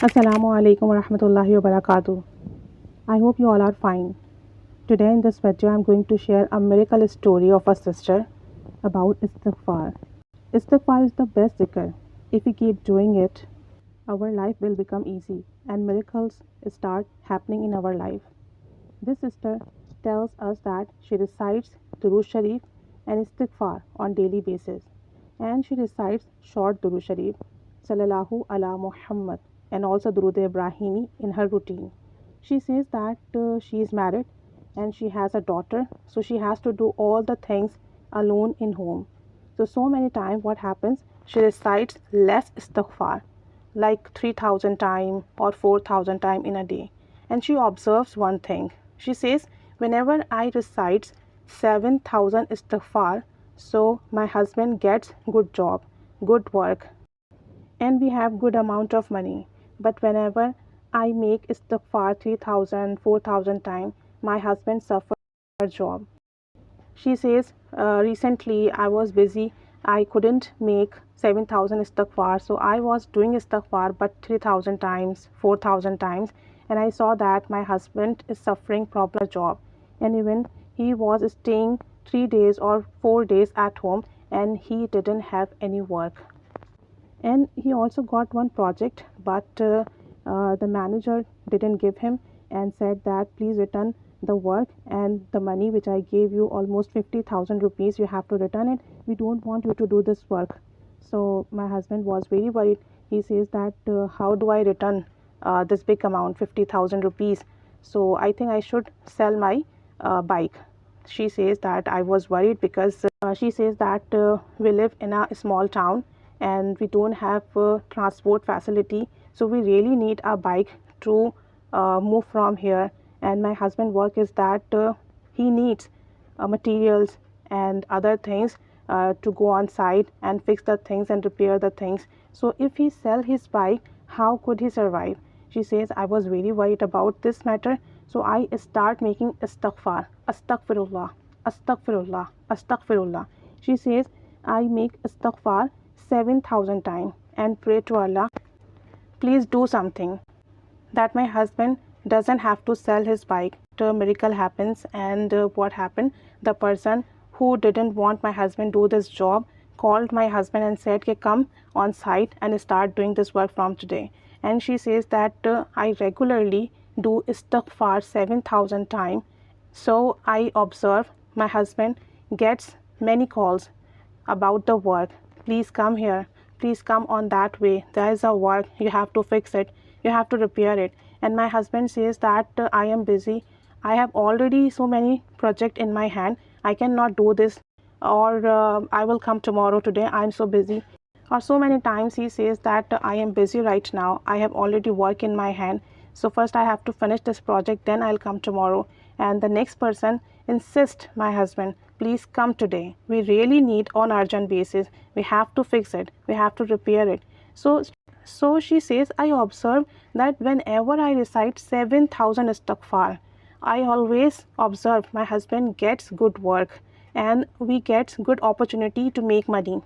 Assalamu alaikum wa rahmatullahi wa barakatuh. I hope you all are fine. Today in this video I'm going to share a miracle story of a sister about Istighfar. Istighfar is the best zikr. If we keep doing it, our life will become easy and miracles start happening in our life. This sister tells us that she recites Durood Sharif and Istighfar on daily basis, and she recites short Durood Sharif, Sallallahu ala Muhammad, and also Durood Ibrahimi in her routine. She says that she is married and she has a daughter, so she has to do all the things alone in home. So many times what happens, she recites less istighfar, like 3000 times or 4000 times in a day. And she observes one thing. She says, whenever I recite 7000 istighfar, so my husband gets good job, good work, and we have good amount of money. But whenever I make istighfar 3000, 4000 times, my husband suffers job. She says, recently I was busy. I couldn't make 7000 istighfar. So I was doing istighfar but 3000 times, 4000 times. And I saw that my husband is suffering problem job. And even he was staying 3 days or 4 days at home and he didn't have any work. And he also got one project, but the manager didn't give him and said that please return the work and the money which I gave you, almost 50,000 rupees, you have to return it. We don't want you to do this work. So my husband was very worried. He says that how do I return this big amount, 50,000 rupees? So I think I should sell my bike. She says that I was worried because she says that we live in a small town and we don't have transport facility, so we really need a bike to move from here. And my husband work is that he needs materials and other things to go on site and fix the things and repair the things. So if he sell his bike, how could he survive? She says I was very worried about this matter, so I start making istighfar, astaghfirullah, astaghfirullah, astaghfirullah. She says I make istighfar 7000 times and pray to Allah, please do something that my husband doesn't have to sell his bike. The miracle happens. And what happened, the person who didn't want my husband do this job called my husband and said, okay, come on site and start doing this work from today. And she says that I regularly do istighfar 7000 times. So I observe my husband gets many calls about the work. Please come here, please come on that way, there is a work, you have to fix it, you have to repair it. And my husband says that I am busy, I have already so many projects in my hand, I cannot do this, or I will come tomorrow, today I am so busy. Or so many times he says that I am busy right now, I have already work in my hand, so first I have to finish this project, then I'll come tomorrow. And the next person insists, my husband, please come today, we really need on urgent basis, we have to fix it, we have to repair it. So she says I observe that whenever I recite 7000 istighfar, I always observe my husband gets good work and we get good opportunity to make money.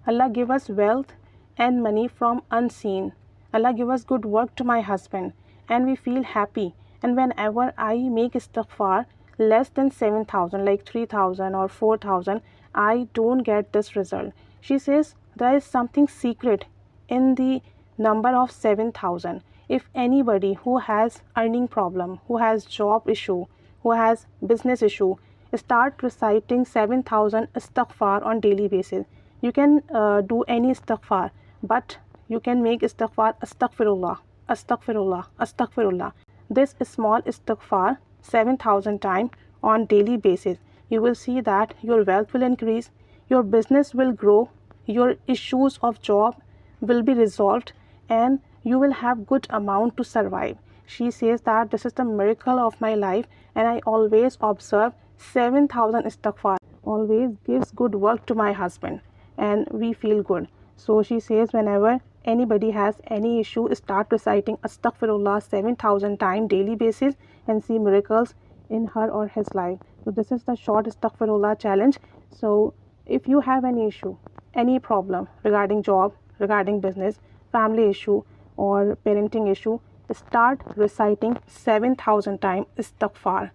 Allah give us wealth and money from unseen. Allah give us good work to my husband and we feel happy. And whenever I make istighfar less than 7000, like 3000 or 4000, I don't get this result. She says there is something secret in the number of 7000. If anybody who has earning problem, who has job issue, who has business issue, start reciting 7000 istighfar on daily basis. You can do any istighfar, but you can make istighfar astaghfirullah, astaghfirullah, astaghfirullah. This small istighfar 7000 times on daily basis. You will see that your wealth will increase, your business will grow, your issues of job will be resolved, and you will have good amount to survive. She says that this is the miracle of my life and I always observe 7000 istighfar, always gives good work to my husband and we feel good. So she says whenever anybody has any issue, start reciting astaghfirullah 7000 times daily basis and see miracles in her or his life. So this is the short astaghfirullah challenge. So if you have any issue, any problem regarding job, regarding business, family issue, or parenting issue, start reciting 7,000 times Istighfar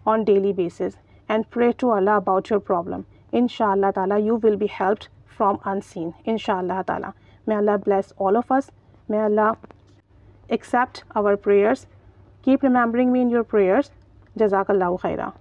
on daily basis and pray to Allah about your problem. Inshallah ta'ala, you will be helped from unseen. Inshallah ta'ala. May Allah bless all of us. May Allah accept our prayers. Keep remembering me in your prayers. Jazakallahu khaira.